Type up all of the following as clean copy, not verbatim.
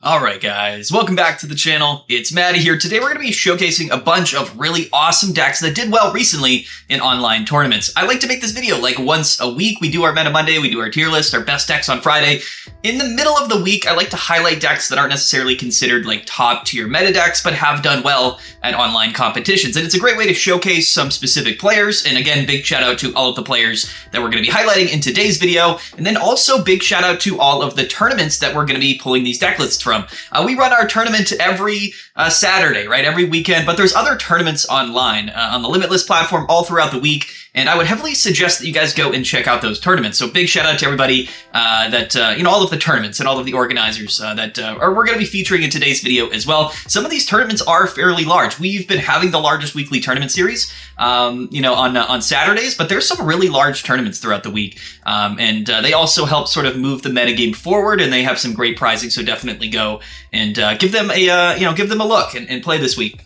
Alright guys, welcome back to the channel. It's Maddie here. Today we're going to be showcasing a bunch of really awesome decks that did well recently in online tournaments. I like to make this video like once a week. We do our Meta Monday, we do our tier list, our best decks on Friday. In the middle of the week, I like to highlight decks that aren't necessarily considered like top tier meta decks, but have done well at online competitions. And it's a great way to showcase some specific players. And again, big shout out to all of the players that we're going to be highlighting in today's video. And then also big shout out to all of the tournaments that we're going to be pulling these deck lists from. We run our tournament every Saturday, right? Every weekend, but there's other tournaments online on the Limitless platform all throughout the week. And I would heavily suggest that you guys go and check out those tournaments. So big shout out to everybody all of the tournaments and all of the organizers we're going to be featuring in today's video as well. Some of these tournaments are fairly large. We've been having the largest weekly tournament series, on Saturdays, but there's some really large tournaments throughout the week. And they also help sort of move the metagame forward, and they have some great prizing. So definitely go and give them a look and play this week.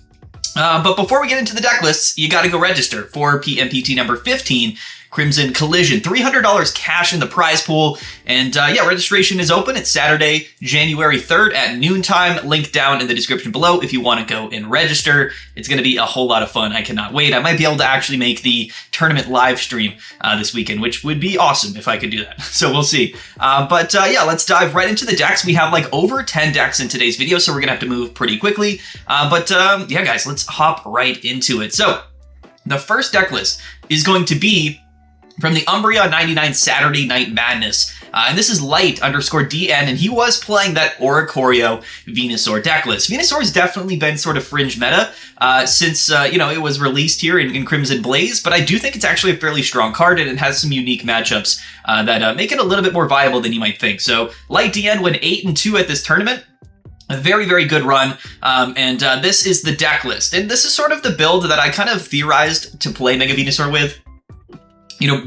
But before we get into the deck lists, you got to go register for PMPT number 15, Crimson Collision. $300 cash in the prize pool. And registration is open. It's Saturday, January 3rd at noontime. Link down in the description below if you want to go and register. It's going to be a whole lot of fun. I cannot wait. I might be able to actually make the tournament live stream this weekend, which would be awesome if I could do that. So we'll see. Let's dive right into the decks. We have like over 10 decks in today's video, so we're going to have to move pretty quickly. Guys, let's hop right into it. So the first deck list is going to be from the Umbreon 99 Saturday Night Madness. And this is Light_DN, and he was playing that Oricorio Venusaur deck list. Venusaur has definitely been sort of fringe meta since it was released here in Crimson Blaze, but I do think it's actually a fairly strong card, and it has some unique matchups that make it a little bit more viable than you might think. So Light_DN went 8-2 at this tournament. A very, very good run, this is the deck list. And this is sort of the build that I kind of theorized to play Mega Venusaur with.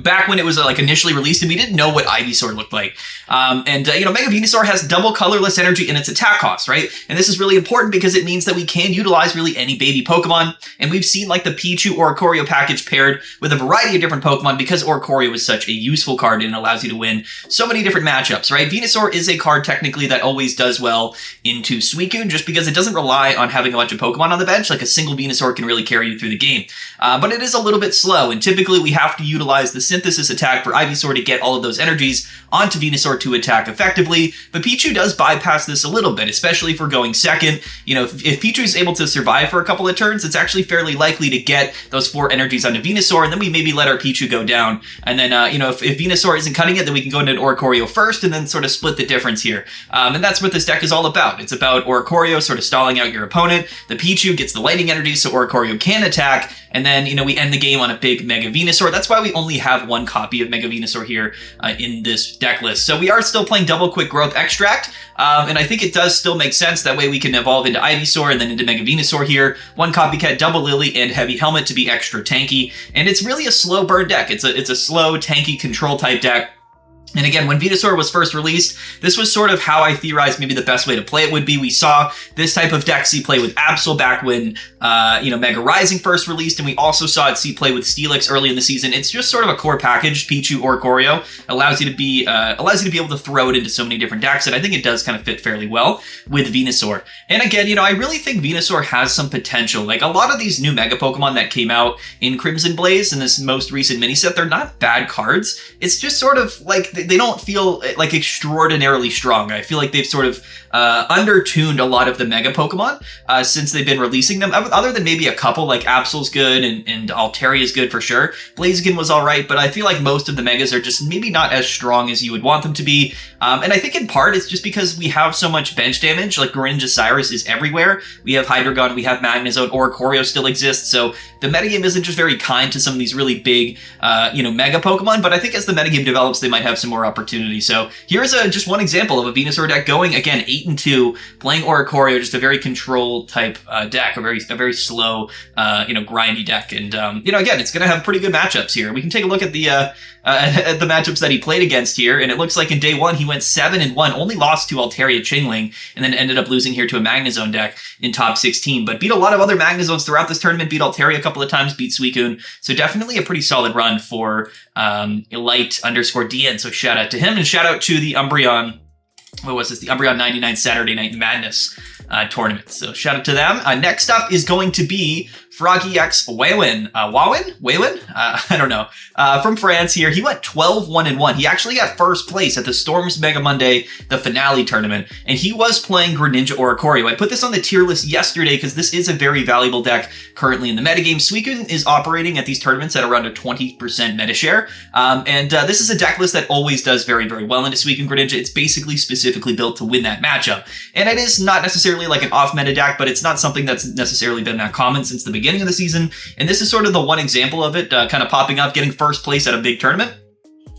Back when it was initially released, and we didn't know what Ivysaur looked like. Mega Venusaur has double colorless energy in its attack cost, right? And this is really important because it means that we can utilize really any baby Pokemon. And we've seen like the Pichu Oricorio package paired with a variety of different Pokemon because Oricorio is such a useful card and allows you to win so many different matchups, right? Venusaur is a card technically that always does well into Suicune just because it doesn't rely on having a bunch of Pokemon on the bench. Like a single Venusaur can really carry you through the game. But it is a little bit slow, and typically we have to utilize the Synthesis attack for Ivysaur to get all of those energies onto Venusaur to attack effectively, but Pichu does bypass this a little bit, especially if we're going second. If Pichu is able to survive for a couple of turns, it's actually fairly likely to get those 4 energies onto Venusaur, and then we maybe let our Pichu go down, and then, if Venusaur isn't cutting it, then we can go into an Oricorio first, and then sort of split the difference here. And that's what this deck is all about. It's about Oricorio sort of stalling out your opponent. The Pichu gets the lightning energy so Oricorio can attack, and then, we end the game on a big Mega Venusaur. That's why we only have one copy of Mega Venusaur here in this deck list. So we are still playing Double Quick Growth Extract, and I think it does still make sense. That way we can evolve into Ivysaur and then into Mega Venusaur here. One Copycat, Double Lily, and Heavy Helmet to be extra tanky. And it's really a slow burn deck. It's a slow, tanky control type deck. And again, when Venusaur was first released, this was sort of how I theorized maybe the best way to play it would be. We saw this type of deck see play with Absol back when, Mega Rising first released, and we also saw it see play with Steelix early in the season. It's just sort of a core package. Pichu Oricorio allows you to be able to throw it into so many different decks, and I think it does kind of fit fairly well with Venusaur. And again, I really think Venusaur has some potential. Like a lot of these new Mega Pokemon that came out in Crimson Blaze in this most recent mini set, they're not bad cards. It's just sort of like they don't feel like extraordinarily strong. I feel like they've sort of undertuned a lot of the Mega Pokemon since they've been releasing them. Other than maybe a couple, like Absol's good and Altaria is good for sure. Blaziken was all right, but I feel like most of the Megas are just maybe not as strong as you would want them to be. And I think in part it's just because we have so much bench damage. Like Greninja Cyrus is everywhere. We have Hydreigon, we have Magnezone, Oricorio still exists. So the metagame isn't just very kind to some of these really big, Mega Pokemon. But I think as the metagame develops, they might have some more opportunity. So here's just one example of a Venusaur deck going again 8-2, playing Oricorio, just a very control type deck, a very slow, grindy deck. And again, it's going to have pretty good matchups here. We can take a look at the matchups that he played against here, and it looks like in day one he went 7-1, only lost to Altaria Chingling, and then ended up losing here to a Magnezone deck in top 16. But beat a lot of other Magnezones throughout this tournament. Beat Altaria a couple of times. Beat Suicune. So definitely a pretty solid run for Light_DN. So shout out to him, and shout out to the Umbreon what was this? The Umbreon 99 Saturday Night Madness tournament. So shout out to them. Next up is going to be Froggy X Wawin. Wawin? I don't know. From France here. He went 12-1-1. He actually got first place at the Storms Mega Monday, the finale tournament, and he was playing Greninja Oricorio. I put this on the tier list yesterday because this is a very valuable deck currently in the metagame. Suicune is operating at these tournaments at around a 20% meta share, and this is a deck list that always does very, very well into Suicune Greninja. It's basically specifically built to win that matchup, and it is not necessarily like an off-meta deck, but it's not something that's necessarily been that common since the beginning of the season, and this is sort of the one example of it kind of popping up, getting first place at a big tournament,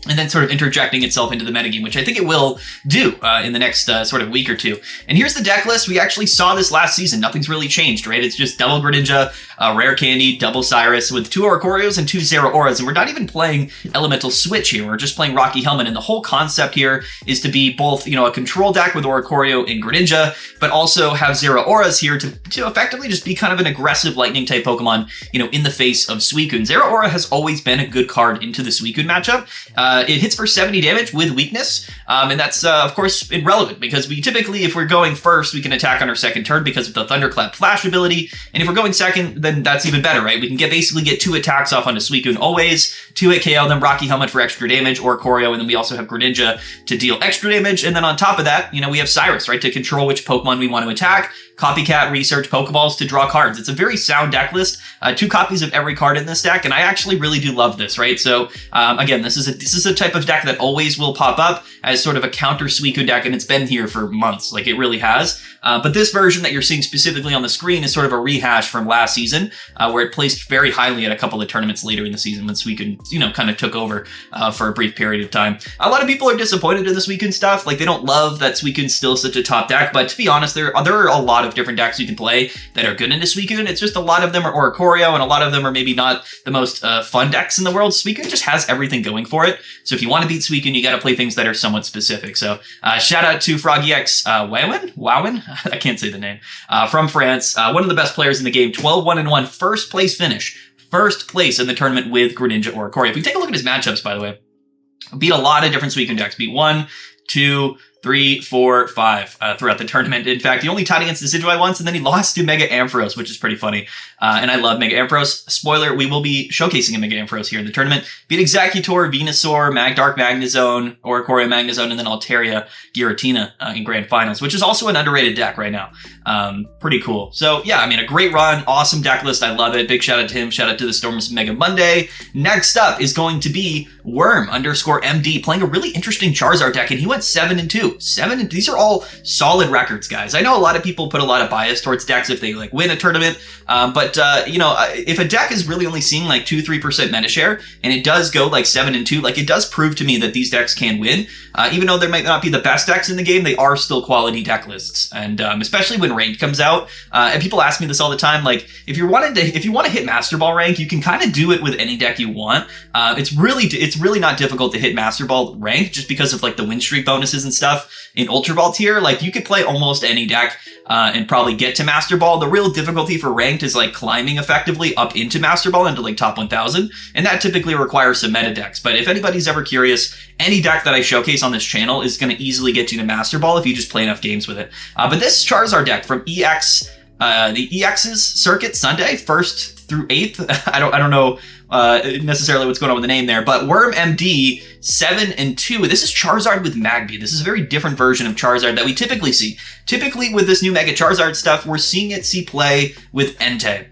and then sort of interjecting itself into the metagame, which I think it will do in the next sort of week or two. And here's the deck list. We actually saw this last season. Nothing's really changed, right? It's just double Greninja, Rare Candy, double Cyrus with 2 Oricorios and 2 Zeraoras. And we're not even playing Elemental Switch here. We're just playing Rocky Helmet. And the whole concept here is to be both, you know, a control deck with Oricorio and Greninja, but also have Zeraoras here to effectively just be kind of an aggressive lightning type Pokemon, you know, in the face of Suicune. Zeraora has always been a good card into the Suicune matchup. It hits for 70 damage with weakness, and that's, of course, irrelevant because we typically, if we're going first, we can attack on our second turn because of the Thunderclap Flash ability, and if we're going second, then that's even better, right? We can basically get 2 attacks off onto Suicune always, 2-hit KO, then Rocky Helmet for extra damage, or Oricorio, and then we also have Greninja to deal extra damage, and then on top of that, you know, we have Cyrus, right, to control which Pokemon we want to attack, Copycat Research Pokeballs to draw cards. It's a very sound deck list. 2 copies of every card in this deck, and I actually really do love this, right? So again, this is a type of deck that always will pop up as sort of a counter Suicune deck, and it's been here for months, like it really has. But this version that you're seeing specifically on the screen is sort of a rehash from last season, where it placed very highly at a couple of tournaments later in the season when Suicune, you know, kind of took over for a brief period of time. A lot of people are disappointed in the Suicune stuff. Like, they don't love that Suicune's still such a top deck, but to be honest, there are a lot of different decks you can play that are good into Suicune. It's just a lot of them are Oricorio, and a lot of them are maybe not the most fun decks in the world. Suicune just has everything going for it. So if you want to beat Suicune, you got to play things that are somewhat specific. So shout out to Froggy X Wawin? I can't say the name. From France, one of the best players in the game, 12-1-1, first place finish. First place in the tournament with Greninja Oricorio. If we take a look at his matchups, by the way, beat a lot of different Suicune decks. Beat 1, 2, 3, 4, 5 throughout the tournament. In fact, he only tied against Decidueye once, and then he lost to Mega Ampharos, which is pretty funny. And I love Mega Ampharos. Spoiler, we will be showcasing a Mega Ampharos here in the tournament. Beat Executor, Venusaur, Dark Magnezone, Oricorio Magnezone, and then Altaria Giratina in Grand Finals, which is also an underrated deck right now. Pretty cool. So yeah, I mean, a great run, awesome deck list. I love it. Big shout out to him. Shout out to the Storms Mega Monday. Next up is going to be Worm_MD playing a really interesting Charizard deck, and he went 7-2. These are all solid records, guys. I know a lot of people put a lot of bias towards decks if they like win a tournament, but you know, if a deck is really only seeing like 2-3% meta share, and it does go like 7-2, like it does prove to me that these decks can win. Even though there might not be the best decks in the game, they are still quality deck lists, and especially when ranked comes out. And people ask me this all the time, like if you want to hit Master Ball rank, you can kind of do it with any deck you want. It's really not difficult to hit Master Ball rank just because of like the win streak bonuses and stuff. In Ultra Ball tier, like you could play almost any deck and probably get to Master Ball. The real difficulty for ranked is like climbing effectively up into Master Ball into like top 1000, and that typically requires some meta decks. But if anybody's ever curious, any deck that I showcase on this channel is going to easily get you to Master Ball if you just play enough games with it. But this Charizard deck from EX, the EX's Circuit Sunday, 1st through 8th. I don't know necessarily what's going on with the name there, but Worm MD 7-2. This is Charizard with Magby. This is a very different version of Charizard that we typically see. Typically with this new Mega Charizard stuff, we're seeing it see play with Entei.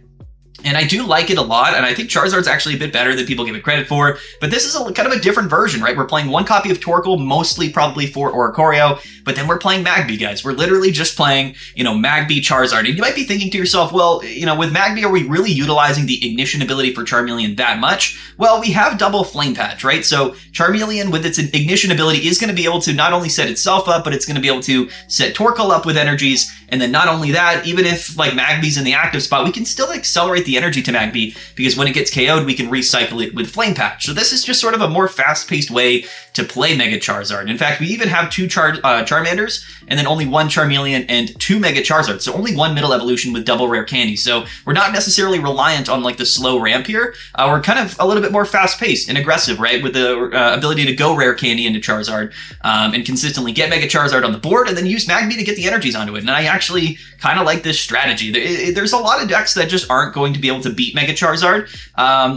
And I do like it a lot, and I think Charizard's actually a bit better than people give it credit for, but this is kind of a different version, right? We're playing 1 copy of Torkoal, mostly probably for Oricorio, but then we're playing Magby, guys. We're literally just playing, you know, Magby Charizard. And you might be thinking to yourself, well, you know, with Magby, are we really utilizing the Ignition ability for Charmeleon that much? Well, we have double Flame Patch, right? So Charmeleon with its Ignition ability is going to be able to not only set itself up, but it's going to be able to set Torkoal up with energies, and then not only that, even if like Magby's in the active spot, we can still accelerate the energy to Magby, because when it gets KO'd, we can recycle it with Flame Patch. So this is just sort of a more fast-paced way to play Mega Charizard. In fact, we even have 2 Charmanders and then only 1 Charmeleon and 2 Mega Charizard. So only 1 middle evolution with double rare candy. So we're not necessarily reliant on like the slow ramp here. We're kind of a little bit more fast paced and aggressive, right? With the ability to go rare candy into Charizard and consistently get Mega Charizard on the board and then use Magby to get the energies onto it. And I actually kind of like this strategy. There's a lot of decks that just aren't going to be able to beat Mega Charizard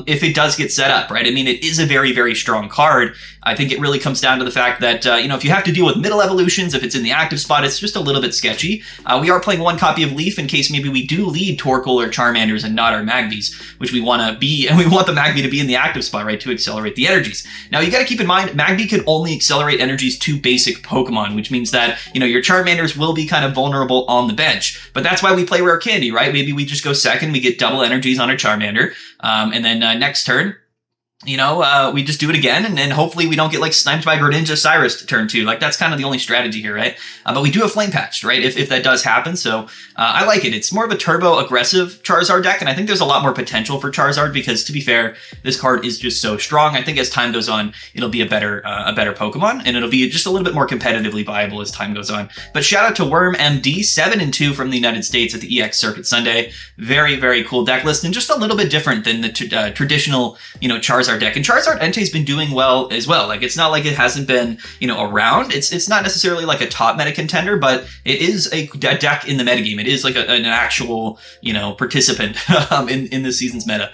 if it does get set up, right? I mean, it is a very, very strong card. I think it really comes down to the fact that, if you have to deal with middle evolutions, if it's in the active spot, it's just a little bit sketchy. We are playing 1 copy of Leaf in case maybe we do lead Torkoal or Charmanders and not our Magbys, which we want to be, and we want the Magby to be in the active spot, right, to accelerate the energies. Now, you got to keep in mind, Magby can only accelerate energies to basic Pokemon, which means that, your Charmanders will be kind of vulnerable on the bench. But that's why we play Rare Candy, right? Maybe we just go second, we get double energies on our Charmander, and then next turn, we just do it again, and then hopefully we don't get like sniped by Greninja Cyrus to turn 2. Like that's kind of the only strategy here, right? But we do have Flame Patched, right? If that does happen, so I like it. It's more of a turbo aggressive Charizard deck, and I think there's a lot more potential for Charizard because, to be fair, this card is just so strong. I think as time goes on, it'll be a better Pokemon, and it'll be just a little bit more competitively viable as time goes on. But shout out to Worm MD 7-2 from the United States at the EX Circuit Sunday. Very, very cool deck list, and just a little bit different than the traditional, Charizard deck. And Charizard Entei's been doing well as well. Like it's not like it hasn't been, around. It's not necessarily like a top meta contender, but it is a deck in the metagame. It is like an actual, participant in this season's meta.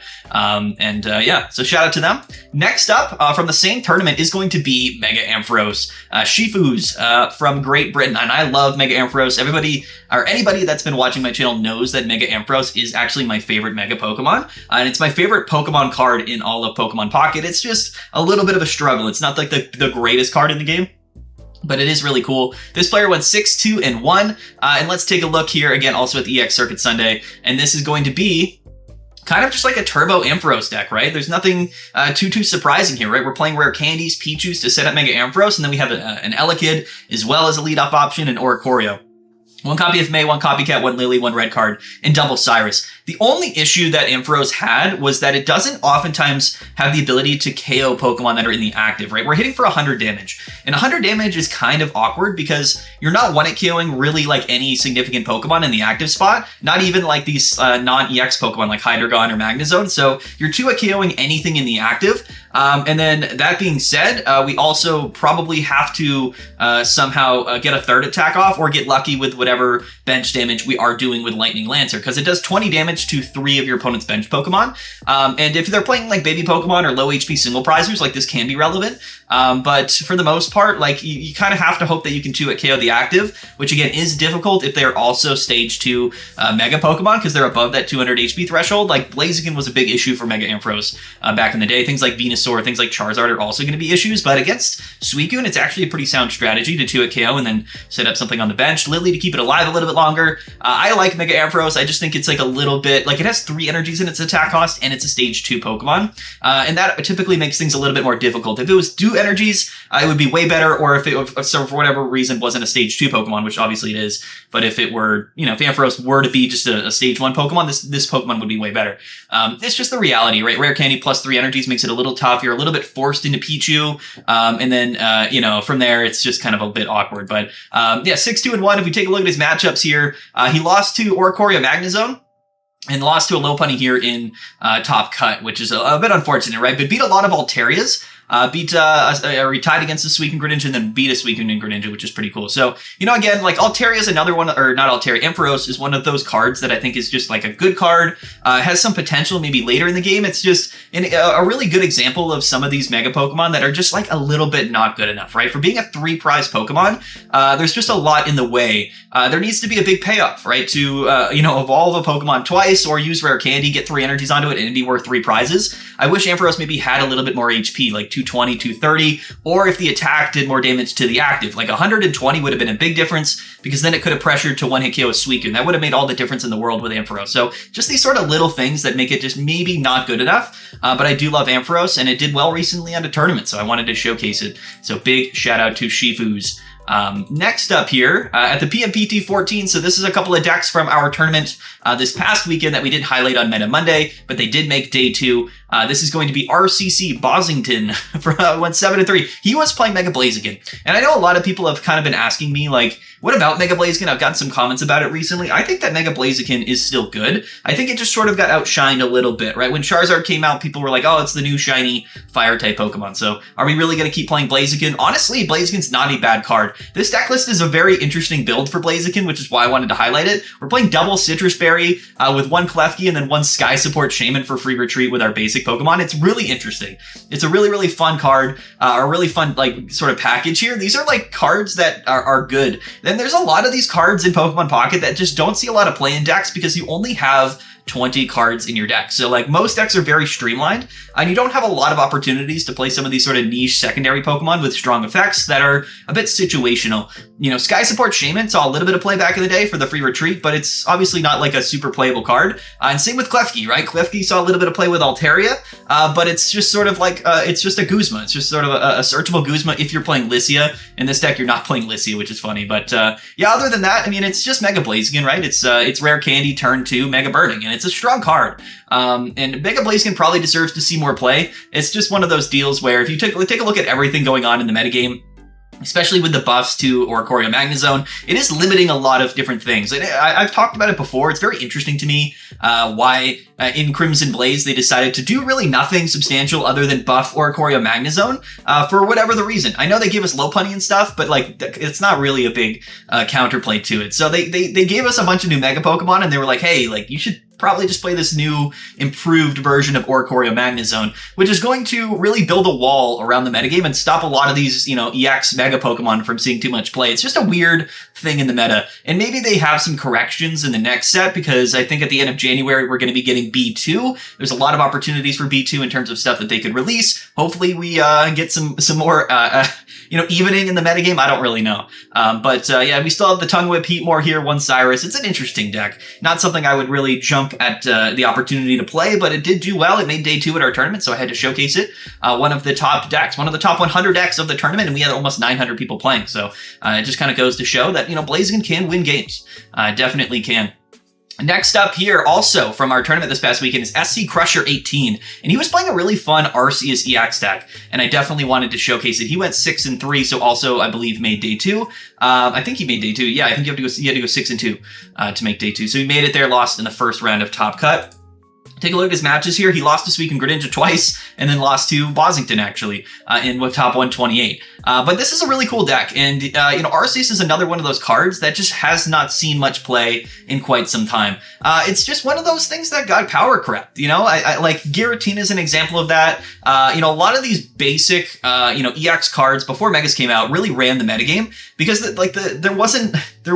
So shout out to them. Next up from the same tournament is going to be Mega Ampharos, Shifus from Great Britain. And I love Mega Ampharos. Anybody that's been watching my channel knows that Mega Ampharos is actually my favorite Mega Pokemon. And it's my favorite Pokemon card in all of Pokemon Pocket. It's just a little bit of a struggle. It's not like the greatest card in the game, but it is really cool. This player went 6-2-1. And let's take a look here again, also at the EX Circuit Sunday. And this is going to be kind of just like a turbo Ampharos deck, right? There's nothing too surprising here, right? We're playing rare candies, Pichus to set up Mega Ampharos, and then we have an Elekid as well as a lead-off option and Oricorio. 1 copy of May, 1 Copycat, 1 Lily, 1 red card, and double Cyrus. The only issue that Ampharos had was that it doesn't oftentimes have the ability to KO Pokemon that are in the active, right? We're hitting for 100 damage. And 100 damage is kind of awkward because you're not 1-hit KOing really like any significant Pokemon in the active spot, not even like these non-EX Pokemon like Hydreigon or Magnezone. So you're 2-hit KOing anything in the active. And then that being said, we also probably have to somehow get a third attack off or get lucky with whatever bench damage we are doing with Lightning Lancer, because it does 20 damage to 3 of your opponent's bench Pokemon. And if they're playing like baby Pokemon or low HP single prizers, like this can be relevant. But for the most part, like you kind of have to hope that you can 2-hit KO the active, which again is difficult if they're also stage 2 Mega Pokemon because they're above that 200 HP threshold. Like Blaziken was a big issue for Mega Ampharos back in the day. Things like Venusaur, things like Charizard are also going to be issues, but against Suicune, it's actually a pretty sound strategy to 2-hit KO and then set up something on the bench. Lily to keep it alive a little bit longer. I like Mega Ampharos. I just think it's like a little bit, like it has 3 energies in its attack cost and it's a stage 2 Pokemon. And that typically makes things a little bit more difficult. If it was 2 energies, it would be way better, or if it, so for whatever reason, wasn't a stage 2 Pokemon, which obviously it is, but if it were, if Ampharos were to be just a stage 1 Pokemon, this Pokemon would be way better. It's just the reality, right? Rare Candy plus 3 energies makes it a little tough. You're a little bit forced into Pichu, and then, from there, it's just kind of a bit awkward. But, 6-2-1, if we take a look at his matchups here, he lost to Oricorio Magnezone, and lost to a Lopunny here in Top Cut, which is a bit unfortunate, right? But beat a lot of Altarias. Tied against a Suicune Greninja and then beat a Suicune Greninja, which is pretty cool. So, again, like Altaria is another one, or not Altaria, Ampharos is one of those cards that I think is just like a good card, has some potential maybe later in the game. It's just a really good example of some of these Mega Pokemon that are just like a little bit not good enough, right? For being a 3 prize Pokemon, there's just a lot in the way. There needs to be a big payoff, right? To, evolve a Pokemon twice or use Rare Candy, get 3 energies onto it, and it'd be worth 3 prizes. I wish Ampharos maybe had a little bit more HP, like 220, 230, or if the attack did more damage to the active. Like 120 would have been a big difference, because then it could have pressured to 1-hit KO a Suicune. That would have made all the difference in the world with Ampharos. So just these sort of little things that make it just maybe not good enough. But I do love Ampharos, and it did well recently at a tournament, so I wanted to showcase it. So big shout out to Shifus. Next up here at the PMPT 14, so this is a couple of decks from our tournament this past weekend that we didn't highlight on Meta Monday, but they did make day 2. This is going to be RCC Bosington went 7-3. He was playing Mega Blaziken, and I know a lot of people have kind of been asking me like, What about Mega Blaziken? I've gotten some comments about it recently. I think that Mega Blaziken is still good. I think it just sort of got outshined a little bit, right? When Charizard came out, people were like, oh, it's the new shiny fire-type Pokemon. So are we really going to keep playing Blaziken? Honestly, Blaziken's not a bad card. This deck list is a very interesting build for Blaziken, which is why I wanted to highlight it. We're playing double Citrus Berry with one Klefki and then one Sky Support Shaman for free retreat with our basic Pokemon. It's really interesting. It's a really, really fun card, a really fun, like, sort of package here. These are, like, cards that are good. Then there's a lot of these cards in Pokemon Pocket that just don't see a lot of play in decks because you only have 20 cards in your deck. So like most decks are very streamlined and you don't have a lot of opportunities to play some of these sort of niche secondary Pokemon with strong effects that are a bit situational. You know, Sky Support Shaman saw a little bit of play back in the day for the free retreat, but it's obviously not like a super playable card. And same with Klefki, right? Klefki saw a little bit of play with Altaria, but it's just sort of like, it's just a Guzma. It's just sort of a searchable Guzma if you're playing Lycia. In this deck, you're not playing Lycia, which is funny. But yeah, other than that, I mean, it's just Mega Blaziken, right? It's Rare Candy, turn 2, Mega Burning, and it's a strong card. And Mega Blaziken probably deserves to see more play. It's just one of those deals where if you take a look at everything going on in the metagame, especially with the buffs to Oricorio Magnezone, it is limiting a lot of different things. I've talked about it before. It's very interesting to me why in Crimson Blaze they decided to do really nothing substantial other than buff Oricorio Magnezone for whatever the reason. I know they give us Lopunny and stuff, but like it's not really a big counterplay to it. So they gave us a bunch of new Mega Pokemon and they were like, hey, like you should probably just play this new improved version of Oricorio Magnezone, which is going to really build a wall around the metagame and stop a lot of these, you know, EX Mega Pokemon from seeing too much play. It's just a weird thing in the meta. And maybe they have some corrections in the next set because I think at the end of January, we're going to be getting B2. There's a lot of opportunities for B2 in terms of stuff that they could release. Hopefully we get some more, you know, evening in the metagame. I don't really know. But yeah, we still have the Tongue Whip, Heatmore here, one Cyrus. It's an interesting deck. Not something I would really jump at the opportunity to play, but it did do well. It made day 2 at our tournament, so I had to showcase it. One of the top decks, one of the top 100 decks of the tournament, and we had almost 900 people playing. So it just kind of goes to show that, you know, Blaziken can win games. Definitely can. Next up here, also from our tournament this past weekend, is SC Crusher 18, and he was playing a really fun Arceus EX deck, and I definitely wanted to showcase it. He went 6-3, so also I believe made day 2. I think he made day 2. Yeah, I think you had to go 6-2 to make day 2. So he made it there, lost in the first round of Top Cut. Take a look at his matches here. He lost to Suicune Greninja twice, and then lost to Blaziken, actually, in top 128. But this is a really cool deck, and, you know, Arceus is another one of those cards that just has not seen much play in quite some time. It's just one of those things that got power crept, you know? I like, Giratina is an example of that. You know, a lot of these basic, you know, EX cards before Megas came out really ran the metagame, because, there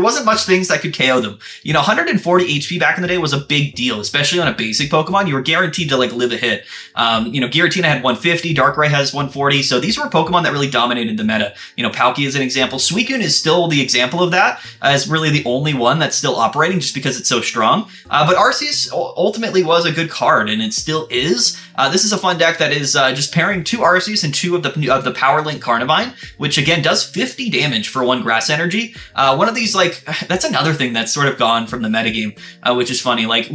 wasn't much things that could KO them. You know, 140 HP back in the day was a big deal, especially on a basic Pokemon. You were guaranteed to like live a hit. You know, Giratina had 150, Darkrai has 140, so these were Pokemon that really dominated the meta. You know, Palkia is an example. Suicune is still the example of that, as really the only one that's still operating just because it's so strong. But Arceus ultimately was a good card, and it still is. This is a fun deck that is just pairing 2 Arceus and 2 of the Power Link Carnivine, which again does 50 damage for 1 Grass Energy. One of these, like, that's another thing that's sort of gone from the metagame, which is funny. Like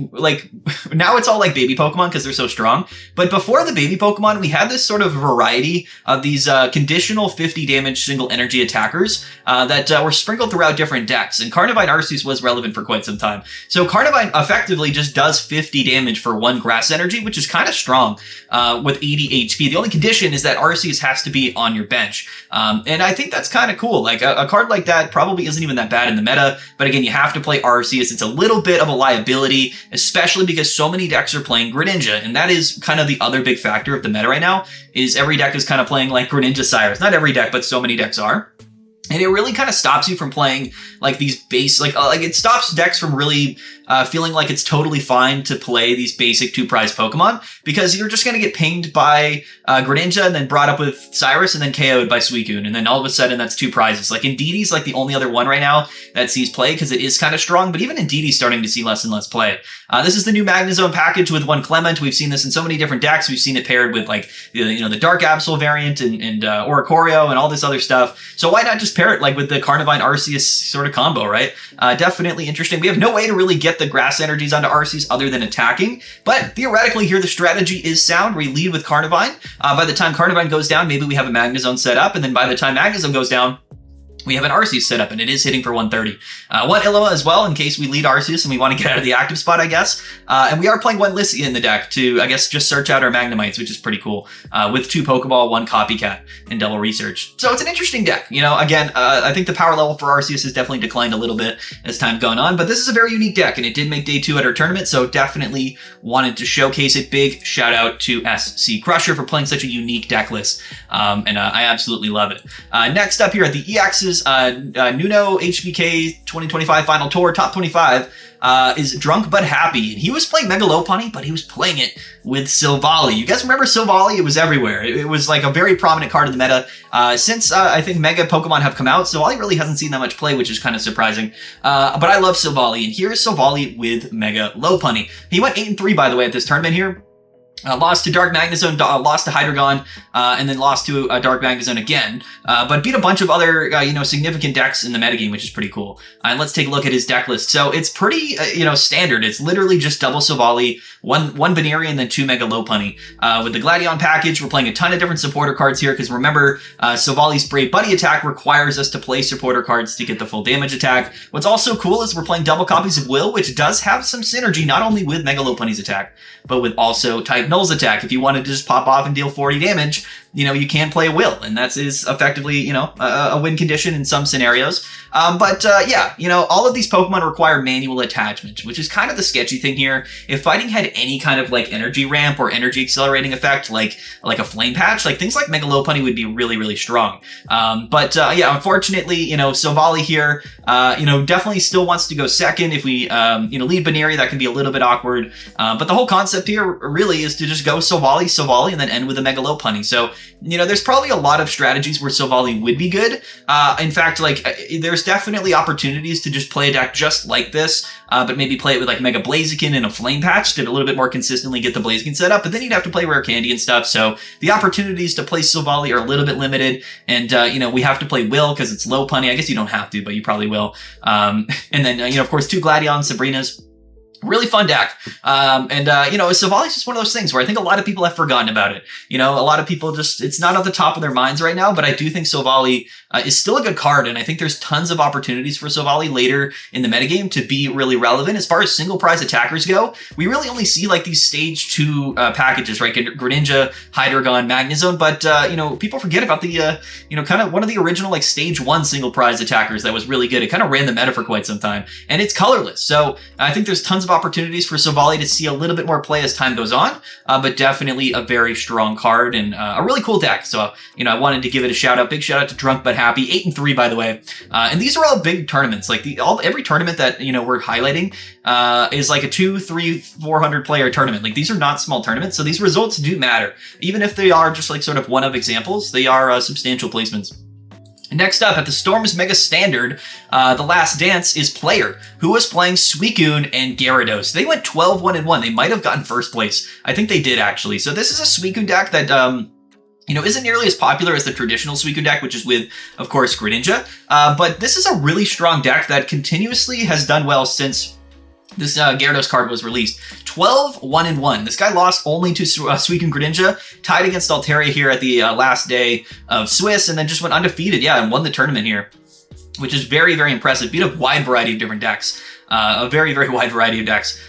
now it's all like baby Pokemon because they're so strong. But before the baby Pokemon, we had this sort of variety of these conditional 50 damage single energy attackers that were sprinkled throughout different decks. And Carnivine Arceus was relevant for quite some time. So Carnivine effectively just does 50 damage for 1 Grass Energy, which is kind of strong with 80 HP. The only condition is that Arceus has to be on your bench. And I think that's kind of cool. Like a card like that probably isn't even that bad in the meta. But again, you have to play Arceus. It's a little bit of a liability, especially because so many decks are playing Greninja. And that is kind of the other big factor of the meta right now, is every deck is kind of playing like Greninja Cyrus. Not every deck, but so many decks are. And it really kind of stops you from playing like these base, like it stops decks from really feeling like it's totally fine to play these basic 2-prize Pokemon, because you're just going to get pinged by Greninja and then brought up with Cyrus and then KO'd by Suicune. And then all of a sudden that's 2 prizes. Like Indeedee's like the only other one right now that sees play because it is kind of strong, but even Indeedee's starting to see less and less play. This is the new Magnezone package with 1 Clement. We've seen this in so many different decks. We've seen it paired with like, you know, the Dark Absol variant and Oricorio and all this other stuff. So why not just pair it like with the Carnivine Arceus sort of combo, right? Definitely interesting. We have no way to really get the Grass Energies onto Arceus other than attacking, but theoretically here the strategy is sound. We lead with Carnivine. By the time Carnivine goes down, maybe we have a Magnezone set up, and then by the time Magnezone goes down, we have an Arceus set up, and it is hitting for 130. One Illima as well, in case we lead Arceus and we want to get out of the active spot, I guess. And we are playing one Lyssia in the deck to, I guess, just search out our Magnemites, which is pretty cool, with 2 Pokeball, 1 Copycat, and double research. So it's an interesting deck. You know, again, I think the power level for Arceus has definitely declined a little bit as time's gone on, but this is a very unique deck, and it did make day 2 at our tournament, so definitely wanted to showcase it. Big shout out to SC Crusher for playing such a unique deck list, and I absolutely love it. Next up here at the EXs, Nuno HBK 2025 Final Tour Top 25 is Drunk But Happy. And he was playing Mega Lopunny, but he was playing it with Silvally. You guys remember Silvally? It was everywhere. It was like a very prominent card in the meta. Since I think Mega Pokemon have come out, Silvally really hasn't seen that much play, which is kind of surprising. But I love Silvally, and here's Silvally with Mega Lopunny. He went 8-3, by the way, at this tournament here. Lost to Dark Magnezone, lost to Hydreigon, and then lost to Dark Magnezone again, but beat a bunch of other, significant decks in the metagame, which is pretty cool. And let's take a look at his deck list. So it's pretty, standard. It's literally just double Silvally, one Baneri, and then 2 Mega Lopunny. With the Gladion package, we're playing a ton of different supporter cards here, because remember, Silvally's Brave Buddy attack requires us to play supporter cards to get the full damage attack. What's also cool is we're playing double copies of Will, which does have some synergy, not only with Mega Lopunny's attack, but with also Type Null's attack. If you wanted to just pop off and deal 40 damage, you can play Will, and that is effectively, a win condition in some scenarios. All of these Pokemon require manual attachment, which is kind of the sketchy thing here. If fighting had any kind of like energy ramp or energy accelerating effect, like a flame patch, like things like Mega Lopunny would be really, really strong. Unfortunately, Silvally here, definitely still wants to go second. If we, lead Baneri, that can be a little bit awkward. But the whole concept here really is to just go Silvally, and then end with a Mega Lopunny. So, there's probably a lot of strategies where Silvally would be good. In fact, there's definitely opportunities to just play a deck just like this, but maybe play it with like Mega Blaziken and a Flame Patch to a little bit more consistently get the Blaziken set up, but then you'd have to play Rare Candy and stuff. So the opportunities to play Silvally are a little bit limited, and we have to play Will because it's Lopunny. I guess you don't have to, but you probably will. And then, of course, 2 Gladion, Sabrinas. Really fun deck. Silvally's just one of those things where I think a lot of people have forgotten about it. A lot of people it's not at the top of their minds right now, but I do think Silvally is still a good card, and I think there's tons of opportunities for Silvally later in the metagame to be really relevant. As far as single prize attackers go, we really only see like these stage 2 packages, right? Greninja, Hydreigon, Magnezone, but people forget about the kind of one of the original like stage 1 single prize attackers that was really good. It kind of ran the meta for quite some time, and it's colorless. So I think there's tons of opportunities for Silvally to see a little bit more play as time goes on, but definitely a very strong card and a really cool deck. So, I wanted to give it a shout out. Big shout out to Drunk But Happy, 8-3, by the way. And these are all big tournaments. Like every tournament that, we're highlighting, is like a 200, 300, 400 player tournament. Like these are not small tournaments. So these results do matter. Even if they are just like sort of one of examples, they are substantial placements. Next up at the Storms Mega Standard, The Last Dance is Player, who was playing Suicune and Gyarados. They went 12-1-1. They might have gotten first place. I think they did, actually. So this is a Suicune deck that, isn't nearly as popular as the traditional Suicune deck, which is with, of course, Greninja. But this is a really strong deck that continuously has done well since this Gyarados card was released. 12-1-1. This guy lost only to Suicune Greninja, tied against Altaria here at the last day of Swiss, and then just went undefeated, and won the tournament here, which is very, very impressive. Beat a wide variety of different decks. A very, very wide variety of decks.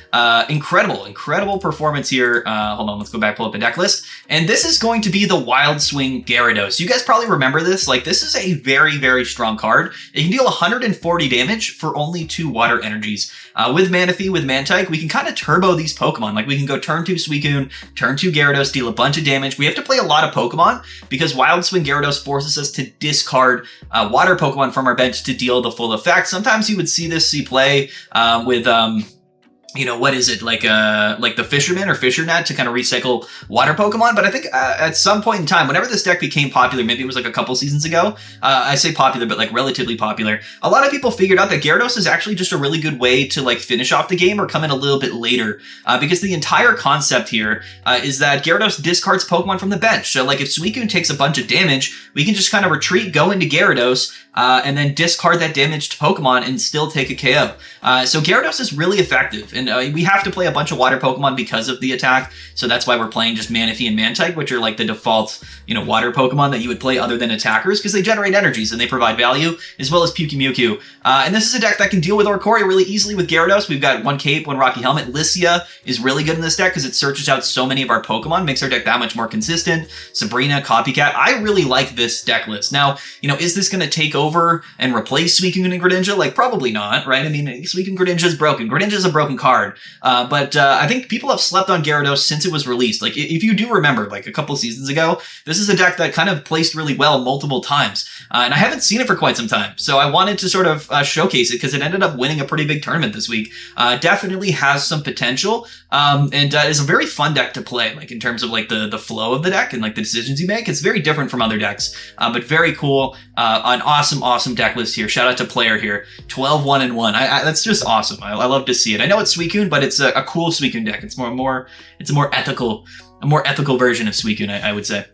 Incredible performance here. Hold on, let's go back, pull up the deck list. And this is going to be the Wild Swing Gyarados. You guys probably remember this. Like, this is a very, very strong card. It can deal 140 damage for only 2 water energies. With Manaphy, with Mantike, we can kind of turbo these Pokemon. Like, we can go turn 2 Suicune, turn 2 Gyarados, deal a bunch of damage. We have to play a lot of Pokemon because Wild Swing Gyarados forces us to discard water Pokemon from our bench to deal the full effect. Sometimes you would see play with what is it, like the Fisherman or Fishernet to kind of recycle water Pokemon. But I think at some point in time, whenever this deck became popular, maybe it was like a couple seasons ago, I say popular, but like relatively popular, a lot of people figured out that Gyarados is actually just a really good way to like finish off the game or come in a little bit later, because the entire concept here is that Gyarados discards Pokemon from the bench. So like if Suicune takes a bunch of damage, we can just kind of retreat, go into Gyarados, and then discard that damaged Pokemon and still take a KO. So Gyarados is really effective, and and we have to play a bunch of water Pokemon because of the attack, so that's why we're playing just Manaphy and Mantike, which are like the default, water Pokemon that you would play other than attackers, because they generate energies and they provide value, as well as Mewtwo. And this is a deck that can deal with Oricorio really easily with Gyarados. We've got 1 Cape, 1 Rocky Helmet. Lycia is really good in this deck because it searches out so many of our Pokemon, makes our deck that much more consistent. Sabrina, Copycat. I really like this deck list. Now, is this going to take over and replace Suicune and Greninja? Like, probably not, right? I mean, Suicune and Greninja is broken. Greninja is a broken card. But I think people have slept on Gyarados since it was released. Like, if you do remember, like a couple seasons ago, this is a deck that kind of placed really well multiple times. And I haven't seen it for quite some time. So I wanted to sort of showcase it because it ended up winning a pretty big tournament this week. Definitely has some potential. And is a very fun deck to play, like in terms of like the flow of the deck and like the decisions you make. It's very different from other decks, but very cool. An awesome deck list here. Shout out to Player here. 12-1-1. That's just awesome. I love to see it. I know it's Suicune, but it's a cool Suicune deck. It's a more ethical version of Suicune, I would say.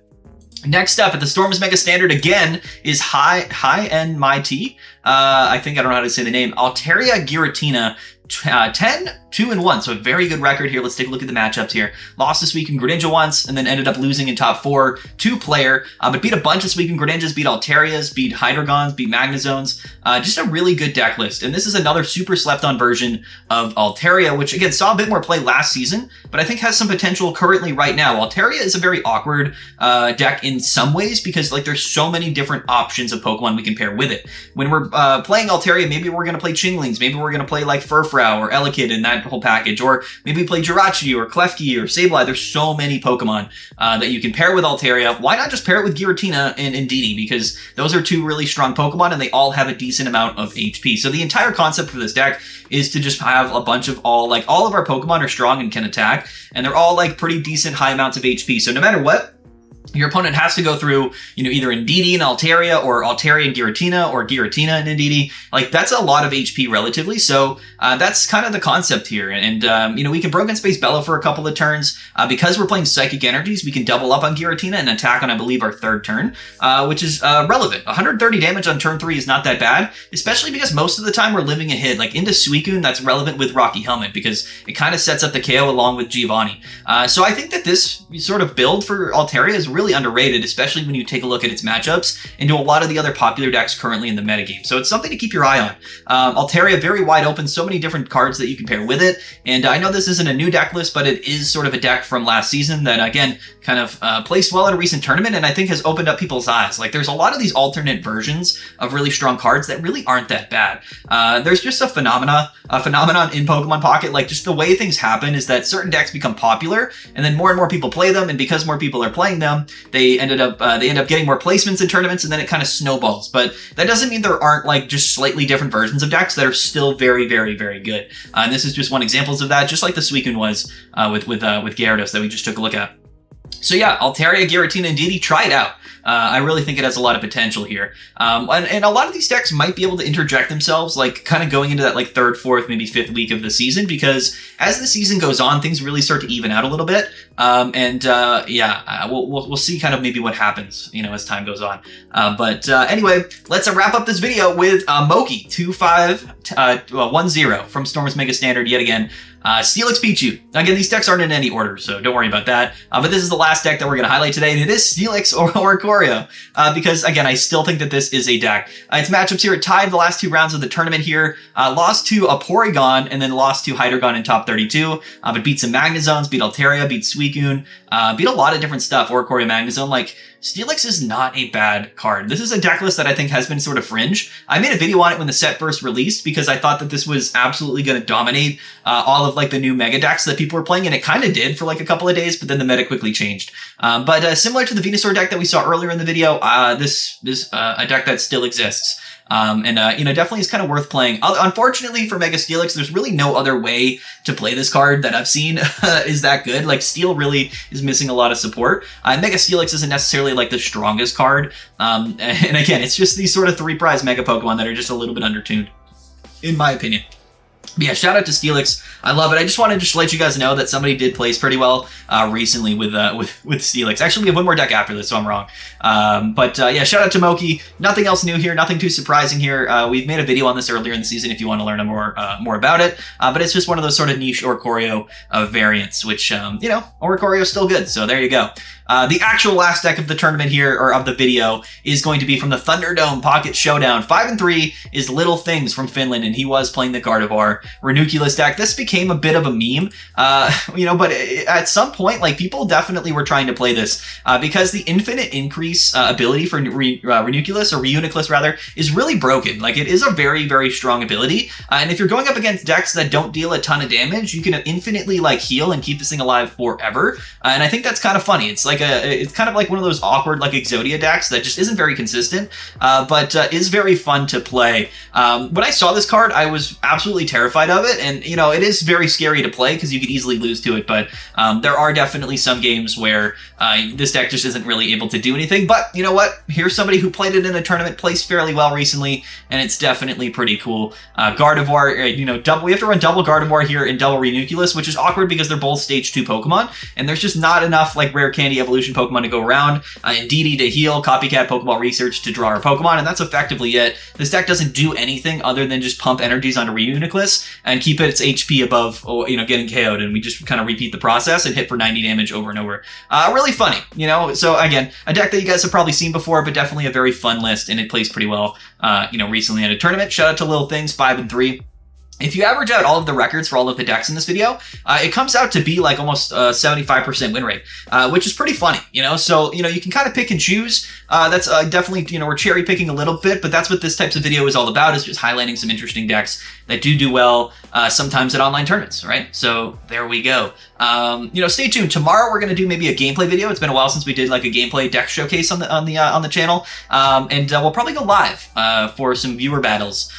Next up at the Storm's Mega Standard again is High and Mighty. I don't know how to say the name. Altaria Giratina. 10, 2, and 1. So a very good record here. Let's take a look at the matchups here. Lost this week in Greninja once, and then ended up losing in top 4 to Player, but beat a bunch of Suicune Greninjas, beat Altarias, beat Hydreigons, beat Magnezones. Just a really good deck list. And this is another super slept on version of Altaria, which again saw a bit more play last season, but I think has some potential currently right now. Altaria is a very awkward deck in some ways because like there's so many different options of Pokemon we can pair with it. When we're playing Altaria, maybe we're going to play Chinglings, maybe we're going to play like Furfrou or Elekid in that whole package, or maybe play Jirachi or Klefki or Sableye. There's so many Pokemon that you can pair with Altaria. Why not just pair it with Giratina and Indeedee? Because those are 2 really strong Pokemon and they all have a decent amount of HP. So the entire concept for this deck is to just have a bunch of all of our Pokemon are strong and can attack, and they're all like pretty decent high amounts of HP. So no matter what, your opponent has to go through, either Indeedee and Altaria, or Altaria and Giratina, or Giratina and Indeedee. Like, that's a lot of HP relatively, so that's kind of the concept here. And we can Broken Space Bellow for a couple of turns. Because we're playing Psychic Energies, we can double up on Giratina and attack on, I believe, our 3rd turn, which is relevant. 130 damage on turn 3 is not that bad, especially because most of the time we're living a hit. Like, into Suicune, that's relevant with Rocky Helmet, because it kind of sets up the KO along with Giovanni. So I think that this sort of build for Altaria is really underrated, especially when you take a look at its matchups into a lot of the other popular decks currently in the metagame. So it's something to keep your eye on. Altaria, very wide open, so many different cards that you can pair with it. And I know this isn't a new deck list, but it is sort of a deck from last season that, again, kind of placed well at a recent tournament, and I think has opened up people's eyes. Like, there's a lot of these alternate versions of really strong cards that really aren't that bad. There's just a phenomenon in Pokemon Pocket. Like, just the way things happen is that certain decks become popular, and then more and more people play them, and because more people are playing them, they end up getting more placements in tournaments, and then it kind of snowballs. But that doesn't mean there aren't like just slightly different versions of decks that are still very, very, very good. And this is just one example of that, just like the Suicune was with Gyarados that we just took a look at. So yeah, Altaria, Giratina, and Indeedee, try it out. I really think it has a lot of potential here. And a lot of these decks might be able to interject themselves, like kind of going into that like 3rd, 4th, maybe 5th week of the season, because as the season goes on, things really start to even out a little bit. We'll see kind of maybe what happens, as time goes on. Anyway, let's wrap up this video with Moki 2510 from Storm's Mega Standard yet again. Steelix Pichu. Again, these decks aren't in any order, so don't worry about that. But this is the last deck that we're going to highlight today, and it is Steelix or Oricorio. Because, again, I still think that this is a deck. Its matchups here, it tied the last 2 rounds of the tournament here. Lost to a Porygon, and then lost to Hydreigon in top 32. But beat some Magnezones, beat Altaria, beat Suicune, beat a lot of different stuff. Oricorio, Magnezone, like, Steelix is not a bad card. This is a deck list that I think has been sort of fringe. I made a video on it when the set first released because I thought that this was absolutely going to dominate all of like the new mega decks that people were playing, and it kind of did for like a couple of days, but then the meta quickly changed. But similar to the Venusaur deck that we saw earlier in the video, this is a deck that still exists. Definitely is kind of worth playing. Unfortunately for Mega Steelix, there's really no other way to play this card that I've seen is that good. Like, Steel really is missing a lot of support. Mega Steelix isn't necessarily like the strongest card. And again, it's just these sort of 3 prize Mega Pokemon that are just a little bit undertuned, in my opinion. But yeah, shout out to Steelix. I love it. I just wanted to let you guys know that somebody did place pretty well recently with Steelix. Actually, we have one more deck after this, so I'm wrong. Yeah, shout out to Moki. Nothing else new here. Nothing too surprising here. We've made a video on this earlier in the season if you want to learn more about it. But it's just one of those sort of niche Oricorio variants, which, Oricorio is still good. So there you go. The actual last deck of the tournament here, or of the video, is going to be from the Thunderdome Pocket Showdown. 5-3 is Little Things from Finland, and he was playing the Gardevoir Reuniclus deck. This became a bit of a meme, but at some point, like, people definitely were trying to play this because the infinite increase ability for Reuniclus rather, is really broken. Like, it is a very, very strong ability, and if you're going up against decks that don't deal a ton of damage, you can infinitely, like, heal and keep this thing alive forever, and I think that's kind of funny. It's kind of like one of those awkward, like, Exodia decks that just isn't very consistent, but is very fun to play. When I saw this card, I was absolutely terrified of it, and it is very scary to play because you could easily lose to it, but there are definitely some games where this deck just isn't really able to do anything. But you know what? Here's somebody who played it in a tournament, placed fairly well recently, and it's definitely pretty cool. Gardevoir, we have to run double Gardevoir here and double Reuniclus, which is awkward because they're both stage 2 Pokemon, and there's just not enough, like, rare candy evolution Pokemon to go around, and DD to heal, Copycat Pokeball Research to draw our Pokemon, and that's effectively it. This deck doesn't do anything other than just pump energies onto Reuniclus and keep its HP above, getting KO'd, and we just kind of repeat the process and hit for 90 damage over and over. Really funny, so again, a deck that you guys have probably seen before, but definitely a very fun list, and it plays pretty well, recently at a tournament. Shout out to Little Things, 5-3. If you average out all of the records for all of the decks in this video, it comes out to be like almost 75% win rate, which is pretty funny, So, you can kind of pick and choose. That's definitely, we're cherry picking a little bit, but that's what this types of video is all about, is just highlighting some interesting decks that do well sometimes at online tournaments, right? So there we go. Stay tuned. Tomorrow we're going to do maybe a gameplay video. It's been a while since we did like a gameplay deck showcase on the channel, and we'll probably go live for some viewer battles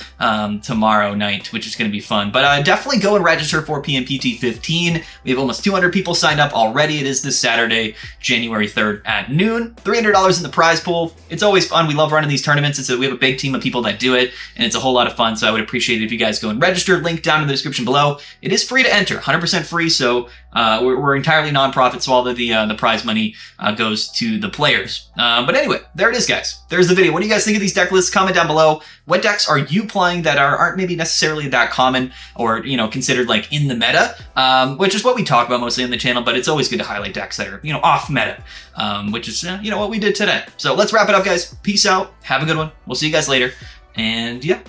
tomorrow night, which is going to be fun. But definitely go and register for PMPT 15. We have almost 200 people signed up already. It is this Saturday, January 3rd at noon. $300 in the prize pool. It's always fun. We love running these tournaments. We have a big team of people that do it, and it's a whole lot of fun. So I would appreciate it if you guys go and register. Link down in the description below. It is free to enter, 100% free. So we're entirely non-profit, so all of the prize money goes to the players. But anyway, there it is, guys. There's the video. What do you guys think of these deck lists? Comment down below. What decks are you playing that aren't maybe necessarily that common, or considered like in the meta, which is what we talk about mostly on the channel, but it's always good to highlight decks that are off meta, which is what we did today. So let's wrap it up, guys. Peace out. Have a good one. We'll see you guys later. And yeah.